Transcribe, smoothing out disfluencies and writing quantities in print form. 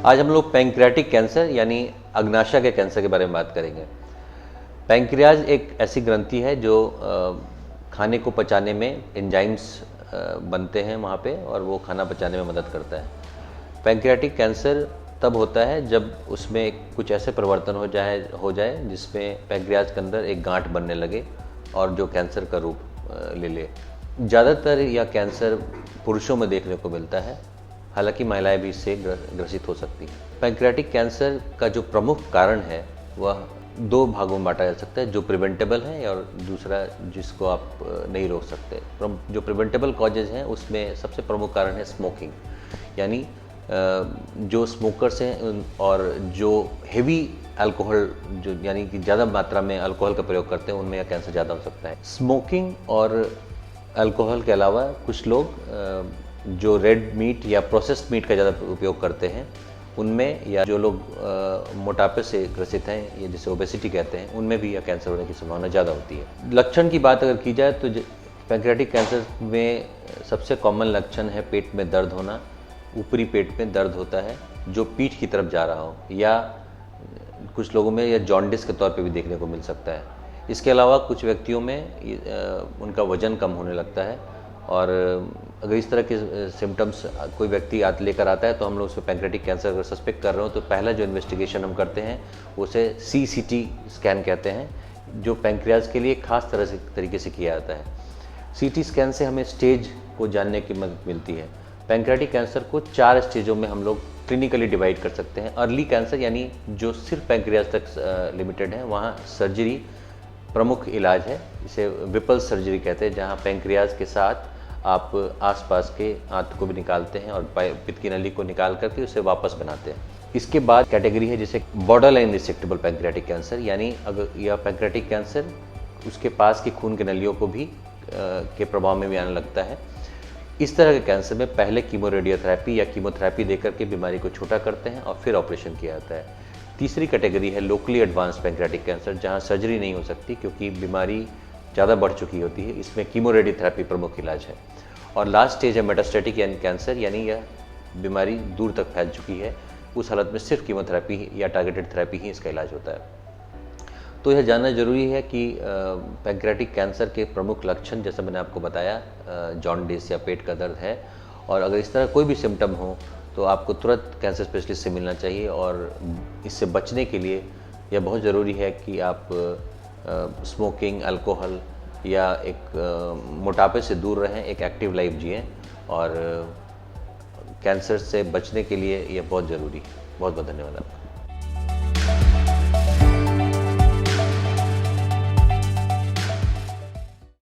आज हम लोग पैंक्रियाटिक कैंसर यानी अग्नाशय के कैंसर के बारे में बात करेंगे। पैंक्रियाज एक ऐसी ग्रंथि है जो खाने को पचाने में एंजाइम्स बनते हैं वहाँ पे और वो खाना पचाने में मदद करता है। पैंक्रियाटिक कैंसर तब होता है जब उसमें कुछ ऐसे परिवर्तन हो जाए जिसमें पैंक्रियाज के अंदर एक गांठ बनने लगे और जो कैंसर का रूप ले ले। ज़्यादातर यह कैंसर पुरुषों में देखने को मिलता है, हालांकि महिलाएं भी इससे ग्रसित हो सकती हैं। पैंक्रियाटिक कैंसर का जो प्रमुख कारण है वह दो भागों में बांटा जा सकता है, जो प्रिवेंटेबल है और दूसरा जिसको आप नहीं रोक सकते। जो प्रिवेंटेबल कॉजेज हैं उसमें सबसे प्रमुख कारण है स्मोकिंग, यानी जो स्मोकर्स हैं और जो हेवी अल्कोहल जो यानी कि ज़्यादा मात्रा में अल्कोहल का प्रयोग करते हैं उनमें यह कैंसर ज़्यादा हो सकता है। स्मोकिंग और अल्कोहल के अलावा कुछ लोग जो रेड मीट या प्रोसेस्ड मीट का ज़्यादा उपयोग करते हैं उनमें, या जो लोग मोटापे से ग्रसित हैं या जिसे ओबेसिटी कहते हैं, उनमें भी यह कैंसर होने की संभावना ज़्यादा होती है। लक्षण की बात अगर की जाए तो पैंक्रियाटिक कैंसर में सबसे कॉमन लक्षण है पेट में दर्द होना। ऊपरी पेट में दर्द होता है जो पीठ की तरफ जा रहा हो, या कुछ लोगों में यह जॉन्डिस के तौर पे भी देखने को मिल सकता है। इसके अलावा कुछ व्यक्तियों में उनका वजन कम होने लगता है, और अगर इस तरह के सिम्टम्स कोई व्यक्ति लेकर आता है तो हम लोग उसमें पैंक्रियाटिक कैंसर अगर सस्पेक्ट कर रहे हो तो पहला जो इन्वेस्टिगेशन हम करते हैं उसे CCT स्कैन कहते हैं, जो पैंक्रियाज के लिए खास तरीके से किया जाता है। CT स्कैन से हमें स्टेज को जानने की मदद मिलती है। पैंक्रियाटिक कैंसर को 4 स्टेजों में हम लोग क्लिनिकली डिवाइड कर सकते हैं। अर्ली कैंसर यानी जो सिर्फ पैंक्रियाज तक लिमिटेड है, वहाँ सर्जरी प्रमुख इलाज है। इसे विपल सर्जरी कहते हैं, जहाँ पैंक्रियाज के साथ आप आसपास के आंत को भी निकालते हैं और पित्त की नली को निकाल करके उसे वापस बनाते हैं। इसके बाद कैटेगरी है जिसे बॉर्डरलाइन रिसेक्टेबल पैंक्रियाटिक कैंसर, यानी अगर यह पैंक्रियाटिक कैंसर उसके पास की खून की नलियों को भी के प्रभाव में भी आने लगता है। इस तरह के कैंसर में पहले कीमोरेडियोथेरेपी या कीमोथेरेपी देकर के बीमारी को छोटा करते हैं और फिर ऑपरेशन किया जाता है। तीसरी कैटेगरी है लोकली एडवांस्ड पैंक्रियाटिक कैंसर, जहां सर्जरी नहीं हो सकती क्योंकि बीमारी ज़्यादा बढ़ चुकी होती है। इसमें कीमोरेडियोथेरेपी प्रमुख इलाज है। और लास्ट स्टेज है मेटास्टेटिक कैंसर, यानी यह बीमारी दूर तक फैल चुकी है। उस हालत में सिर्फ कीमोथेरेपी या टारगेटेड थेरेपी ही इसका इलाज होता है। तो यह जानना जरूरी है कि पैंक्रियाटिक कैंसर के प्रमुख लक्षण, जैसा मैंने आपको बताया, जॉन्डिस या पेट का दर्द है, और अगर इस तरह कोई भी सिम्टम हो तो आपको तुरंत कैंसर स्पेशलिस्ट से मिलना चाहिए। और इससे बचने के लिए यह बहुत ज़रूरी है कि आप स्मोकिंग, अल्कोहल या एक मोटापे से दूर रहें, एक एक्टिव लाइफ जिएं, और कैंसर से बचने के लिए यह बहुत ज़रूरी है। बहुत बहुत धन्यवाद आपका।